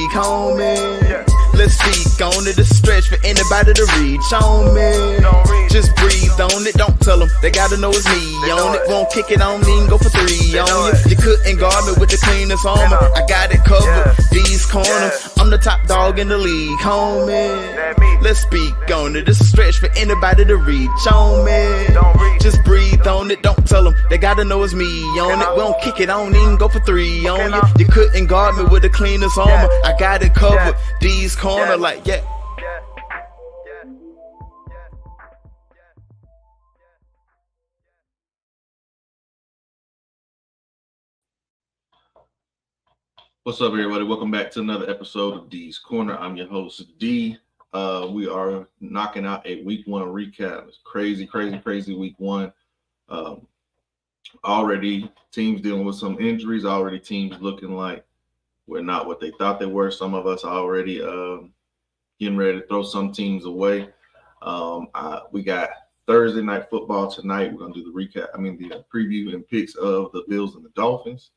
league, homie. Let's speak on it, a stretch for anybody to reach on me. Just breathe on it, don't tell them, they gotta know it's me on it. Won't kick it on me and go for 3 on you. You couldn't guard me with the cleanest armor, I got it covered, D's corner. I'm the top dog in the league, homie. Let's speak on it, it's a stretch for anybody to reach on me. Just breathe on it, don't tell them, they gotta know it's me on it. Won't kick it on me and go for 3 on you. You couldn't guard me with the cleanest armor, I got it covered, D's corner, like yeah. What's up, everybody? Welcome back to another episode of D's Corner. I'm your host, D. We are knocking out a week 1 recap. It's crazy week 1. Already teams dealing with some injuries, already teams looking like we're not what they thought they were. Some of us already getting ready to throw some teams away. We got Thursday night football tonight. We're going to do the preview and picks of the Bills and the Dolphins.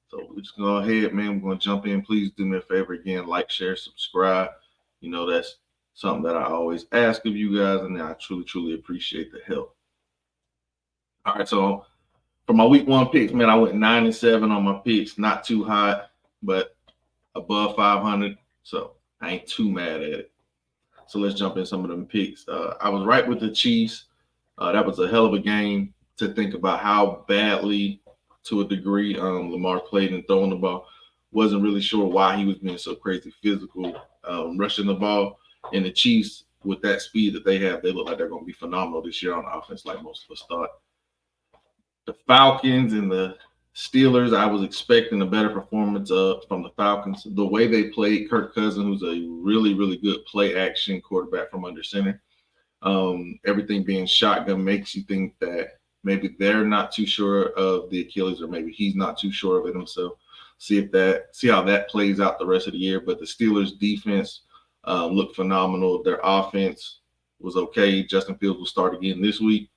So we're just going to go ahead, man. We're going to jump in. Please do me a favor again, like, share, subscribe. You know, that's something that I always ask of you guys, and I truly appreciate the help. All right, so for my week 1 picks, man, I went 9-7 on my picks. Not too hot, but above 500, so I ain't too mad at it. So let's jump in some of them picks. I was right with the Chiefs. That was a hell of a game to think about how badly, to a degree, Lamar played and throwing the ball. Wasn't really sure why he was being so crazy physical, rushing the ball. And the Chiefs, with that speed that they have, they look like they're going to be phenomenal this year on offense, like most of us thought. The Falcons and the Steelers, I was expecting a better performance from the Falcons. The way they played, Kirk Cousins, who's a really good play-action quarterback from under center. Everything being shotgun makes you think that maybe they're not too sure of the Achilles, or maybe he's not too sure of it himself. See how that plays out the rest of the year. But the Steelers' defense looked phenomenal. Their offense was okay. Justin Fields will start again this week.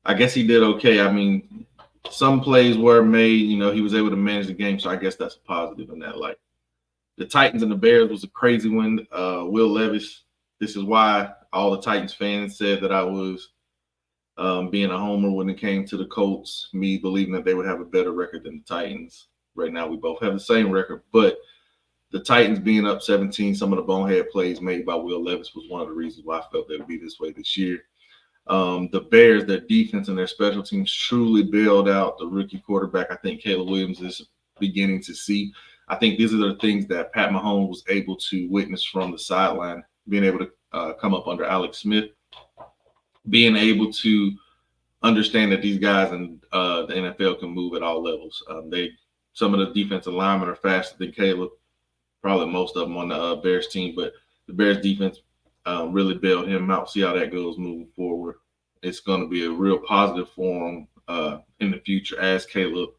I guess he did okay. I mean, some plays were made. You know, he was able to manage the game, so I guess that's a positive in that light. The Titans and the Bears was a crazy one. Will Levis. This is why all the Titans fans said that I was being a homer when it came to the Colts, me believing that they would have a better record than the Titans. Right now, we both have the same record, but the Titans being up 17, some of the bonehead plays made by Will Levis was one of the reasons why I felt they would be this way this year. The Bears, their defense and their special teams truly bailed out the rookie quarterback. I think Caleb Williams is beginning to see. I think these are the things that Pat Mahomes was able to witness from the sideline, being able to come up under Alex Smith, being able to understand that these guys in the NFL can move at all levels. Some of the defensive linemen are faster than Caleb, probably most of them on the Bears team, but the Bears defense really bailed him out. See how that goes moving forward. It's going to be a real positive for him in the future as Caleb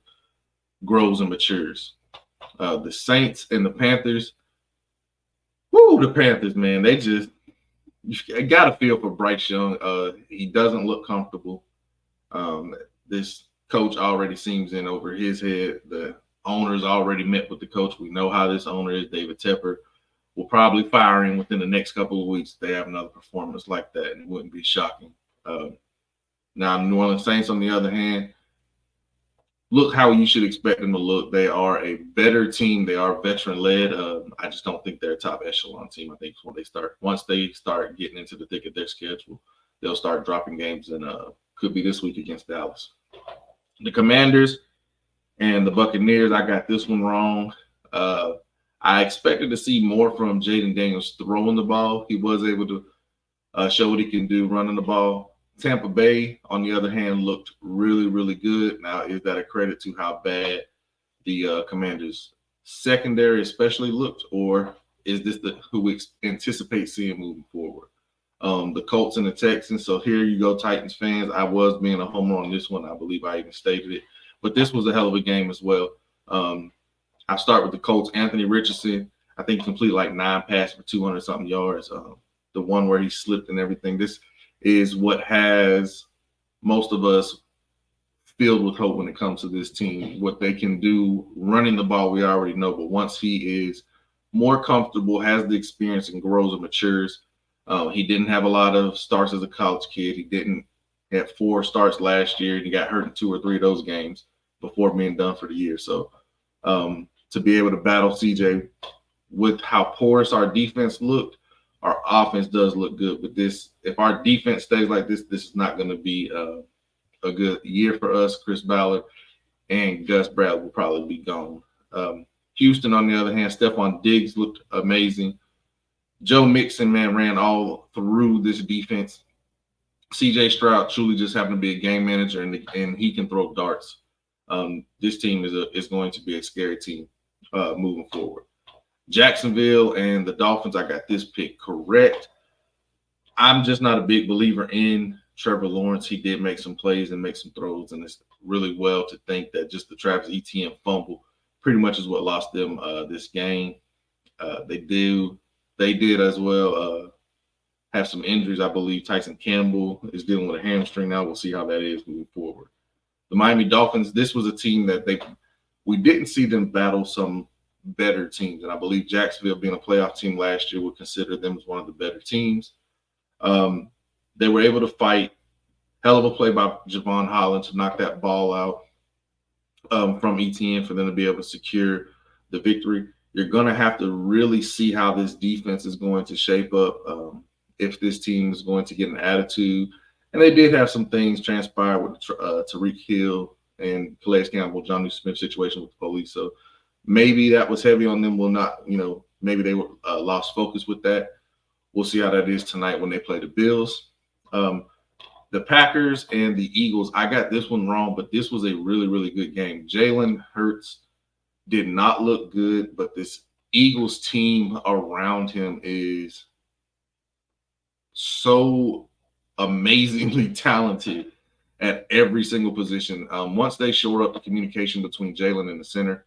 grows and matures. The Saints and the Panthers. The Panthers, man, you got to feel for Bryce Young. He doesn't look comfortable. This coach already seems in over his head. The owner's already met with the coach. We know how this owner is. David Tepper will probably fire him within the next couple of weeks if they have another performance like that, and it wouldn't be shocking. Now, New Orleans Saints, on the other hand, look how you should expect them to look. They are a better team. They are veteran-led. I just don't think they're a top echelon team. I think once they start getting into the thick of their schedule, they'll start dropping games, and could be this week against Dallas. The Commanders and the Buccaneers, I got this one wrong. I expected to see more from Jaden Daniels throwing the ball. He was able to show what he can do running the ball. Tampa Bay, on the other hand, looked really good. Now, is that a credit to how bad the Commanders' secondary especially looked, or is this who we anticipate seeing moving forward? The Colts and the Texans. So here you go, Titans fans. I was being a homer on this one. I believe I even stated it. But this was a hell of a game as well. I'll start with the Colts. Anthony Richardson, I think, completed like 9 passes for 200-something yards. The one where he slipped and everything. This is what has most of us filled with hope when it comes to this team. What they can do running the ball, we already know. But once he is more comfortable, has the experience, and grows and matures, he didn't have a lot of starts as a college kid. He didn't have 4 starts last year, and he got hurt in 2 or 3 of those games before being done for the year. So to be able to battle CJ with how porous our defense looked, our offense does look good. But this, if our defense stays like this is not going to be a good year for us. Chris Ballard and Gus Bradley will probably be gone. Houston, on the other hand, Stephon Diggs looked amazing. Joe Mixon, man, ran all through this defense. CJ Stroud truly just happened to be a game manager, and he can throw darts. This team is going to be a scary team moving forward. Jacksonville and the Dolphins, I got this pick correct. I'm just not a big believer in Trevor Lawrence. He did make some plays and make some throws, and it's really well to think that just the Travis Etienne fumble pretty much is what lost them this game. They did as well have some injuries. I believe Tyson Campbell is dealing with a hamstring now. We'll see how that is moving forward. The Miami Dolphins, this was a team that we didn't see them battle some better teams, and I believe Jacksonville, being a playoff team last year, would consider them as one of the better teams. They were able to fight. Hell of a play by Javon Holland to knock that ball out from Etienne for them to be able to secure the victory. You're going to have to really see how this defense is going to shape up, if this team is going to get an attitude. And they did have some things transpire with Tyreek Hill and Calais Campbell, Jonnu Smith situation with the police. So maybe that was heavy on them. Will not, maybe they were lost focus with that. We'll see how that is tonight when they play the Bills. The Packers and the Eagles, I got this one wrong, but this was a really, really good game. Jalen Hurts did not look good, but this Eagles team around him is so amazingly talented at every single position. Once they shore up the communication between Jalen and the center,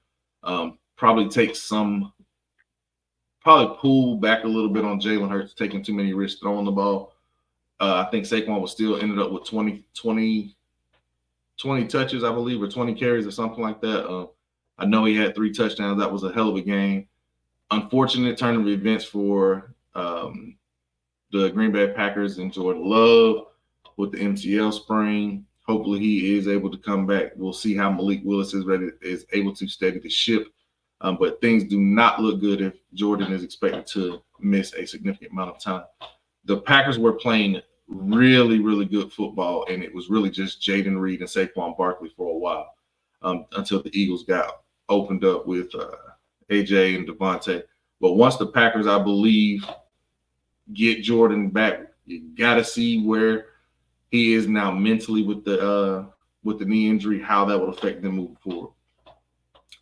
probably pull back a little bit on Jalen Hurts taking too many risks throwing the ball. I think Saquon was still ended up with 20 touches, I believe, or 20 carries or something like that. I know he had 3 touchdowns. That was a hell of a game. Unfortunate turn of events for the Green Bay Packers and Jordan Love with the MCL sprain. Hopefully he is able to come back. We'll see how Malik Willis is able to steady the ship. But things do not look good if Jordan is expected to miss a significant amount of time. The Packers were playing really, really good football, and it was really just Jaden Reed and Saquon Barkley for a while until the Eagles got opened up with AJ and Devontae. But once the Packers, I believe, get Jordan back, you got to see where he is now mentally with the knee injury, how that will affect them moving forward.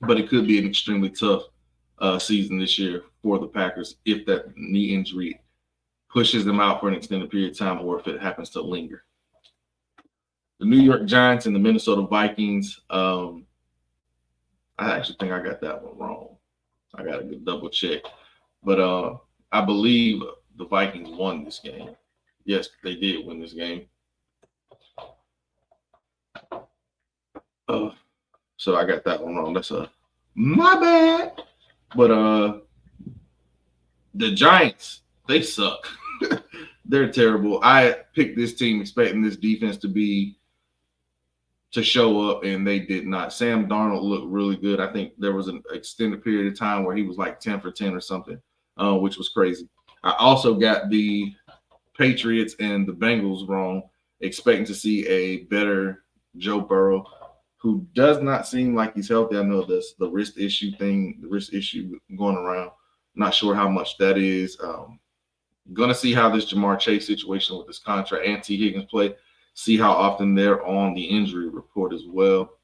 But it could be an extremely tough season this year for the Packers if that knee injury pushes them out for an extended period of time, or if it happens to linger. The New York Giants and the Minnesota Vikings. I actually think I got that one wrong. I got to double check. But I believe the Vikings won this game. Yes, they did win this game. So I got that one wrong. That's my bad. But the Giants, they suck. They're terrible. I picked this team expecting this defense to show up, and they did not. Sam Darnold looked really good. I think there was an extended period of time where he was like 10 for 10 or something, which was crazy. I also got the Patriots and the Bengals wrong, expecting to see a better Joe Burrow, who does not seem like he's healthy. I know this the wrist issue going around. Not sure how much that is. Going to see how this Jamar Chase situation with this contract and T. Higgins play. See how often they're on the injury report as well.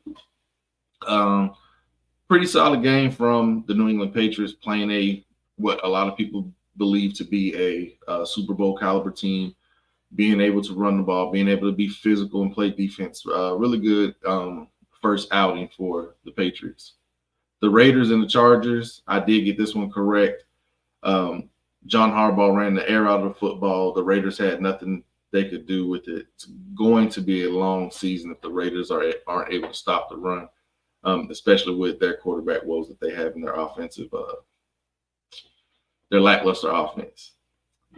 Pretty solid game from the New England Patriots, playing what a lot of people believe to be a Super Bowl caliber team, being able to run the ball, being able to be physical and play defense. Really good first outing for the Patriots. The Raiders and the Chargers, I did get this one correct. John Harbaugh ran the air out of the football. The Raiders had nothing they could do with it. It's going to be a long season if the Raiders aren't able to stop the run, especially with their quarterback woes that they have in their their lackluster offense.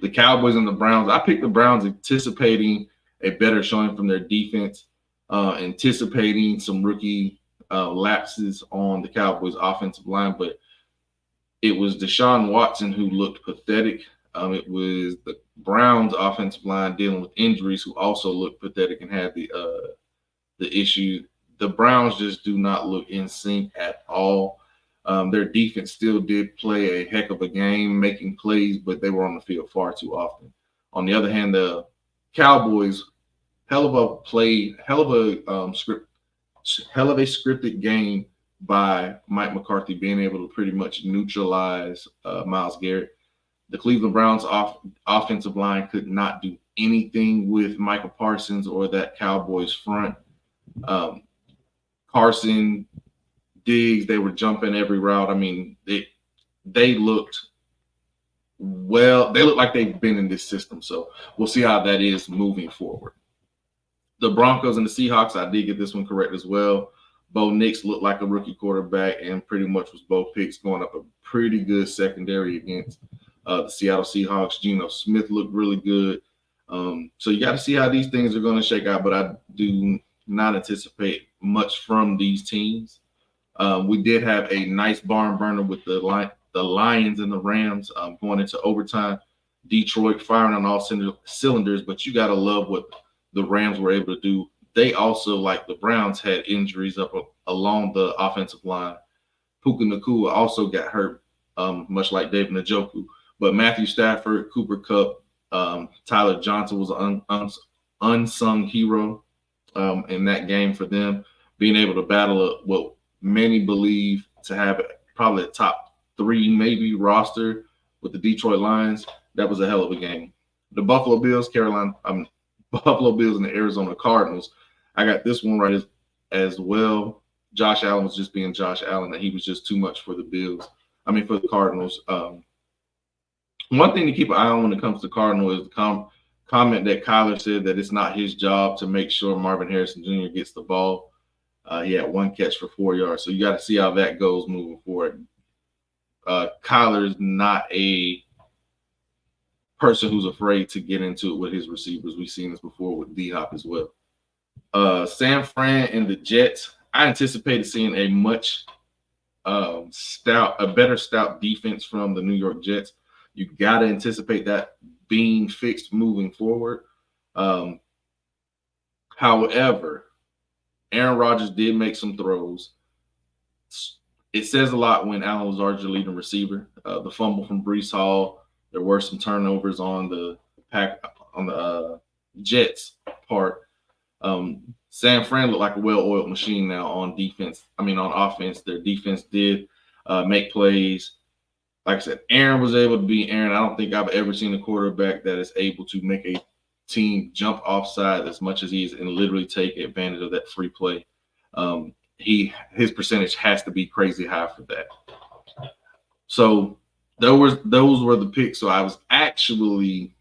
The Cowboys and the Browns. I picked the Browns anticipating a better showing from their defense, anticipating some rookie lapses on the Cowboys' offensive line, but it was Deshaun Watson who looked pathetic. It was the Browns' offensive line dealing with injuries who also looked pathetic and had the issue. The Browns just do not look in sync at all. Their defense still did play a heck of a game, making plays, but they were on the field far too often. On the other hand, the Cowboys, hell of a scripted game by Mike McCarthy, being able to pretty much neutralize Myles Garrett. The Cleveland Browns offensive line could not do anything with Michael Parsons or that Cowboys front. Carson, Diggs, they were jumping every route. I mean, they looked well. They look like they've been in this system. So we'll see how that is moving forward. The Broncos and the Seahawks, I did get this one correct as well. Bo Nix looked like a rookie quarterback and pretty much was both picks going up a pretty good secondary against the Seattle Seahawks. Geno Smith looked really good. So you got to see how these things are going to shake out, but I do not anticipate much from these teams. We did have a nice barn burner with the Lions and the Rams going into overtime. Detroit firing on all cylinders, but you got to love what the Rams were able to do. They also, like the Browns, had injuries up along the offensive line. Puka Nacua also got hurt, much like David Njoku. But Matthew Stafford, Cooper Kupp, Tyler Johnson was an unsung hero in that game for them, being able to battle what many believe to have probably a top 3 maybe roster with the Detroit Lions. That was a hell of a game. The Buffalo Bills, Buffalo Bills and the Arizona Cardinals. I got this one right as well. Josh Allen was just being Josh Allen, and he was just too much for the Cardinals. One thing to keep an eye on when it comes to Cardinal is the comment that Kyler said that it's not his job to make sure Marvin Harrison Jr. gets the ball. He had 1 catch for 4 yards. So you got to see how that goes moving forward. Kyler is not a person who's afraid to get into it with his receivers. We've seen this before with D-Hop as well. San Fran and the Jets. I anticipated seeing a much better stout defense from the New York Jets. You got to anticipate that being fixed moving forward. However, Aaron Rodgers did make some throws. It says a lot when Allen Lazard is your leading receiver. The fumble from Breece Hall. There were some turnovers on the Jets part. San Fran looked like a well-oiled machine now on defense. On offense. Their defense did make plays. Like I said, Aaron was able to be Aaron. I don't think I've ever seen a quarterback that is able to make a team jump offside as much as he is and literally take advantage of that free play. His percentage has to be crazy high for that. So those were the picks. So I was actually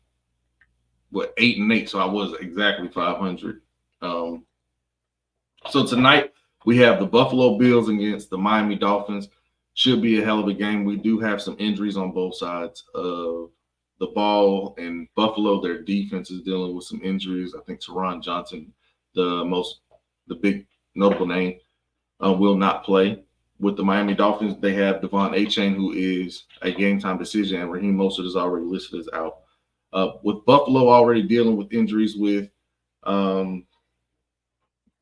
8-8. So I was exactly 500. So tonight we have the Buffalo Bills against the Miami Dolphins. Should be a hell of a game. We do have some injuries on both sides of the ball, and Buffalo, their defense is dealing with some injuries. I think Teron Johnson, the big notable name, will not play. With the Miami Dolphins, they have Devon Achane, who is a game-time decision, and Raheem Mostert is already listed as out. With Buffalo already dealing with injuries with can't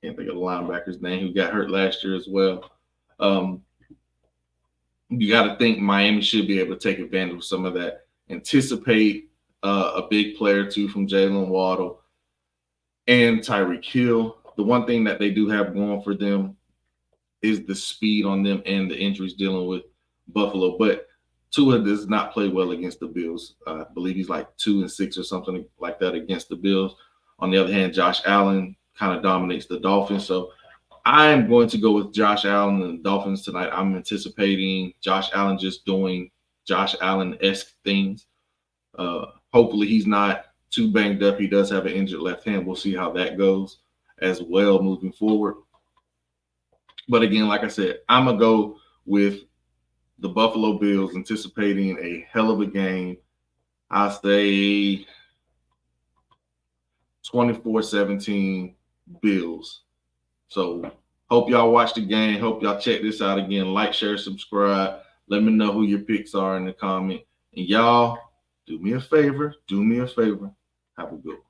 think of the linebacker's name who got hurt last year as well. You got to think Miami should be able to take advantage of some of that. Anticipate a big player too from Jalen Waddle and Tyreek Hill. The one thing that they do have going for them is the speed on them and the injuries dealing with Buffalo. But Tua does not play well against the Bills. I believe he's like 2-6 or something like that against the Bills. On the other hand, Josh Allen kind of dominates the Dolphins. So I'm going to go with Josh Allen and the Dolphins tonight. I'm anticipating Josh Allen just doing Josh Allen-esque things. Hopefully he's not too banged up. He does have an injured left hand. We'll see how that goes as well moving forward. But again, like I said, I'm going to go with the Buffalo Bills, anticipating a hell of a game. I say 24-17 Bills. So hope y'all watch the game. Hope y'all check this out again. Like, share, subscribe. Let me know who your picks are in the comment. And y'all, do me a favor. Do me a favor. Have a good one.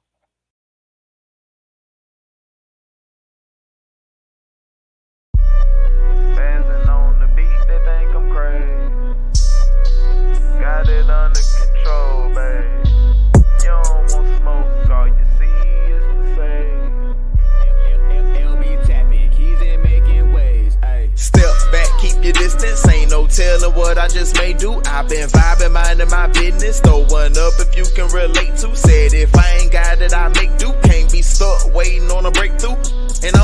Got it under control, babe. You don't want smoke, all you see is the same. LB tapping, keys in making waves. Ay. Step back, keep your distance. Ain't no telling what I just may do. I've been vibing, minding my business. Throw one up if you can relate to. Said if I ain't got it, I make do. Can't be stuck waiting on a breakthrough. And on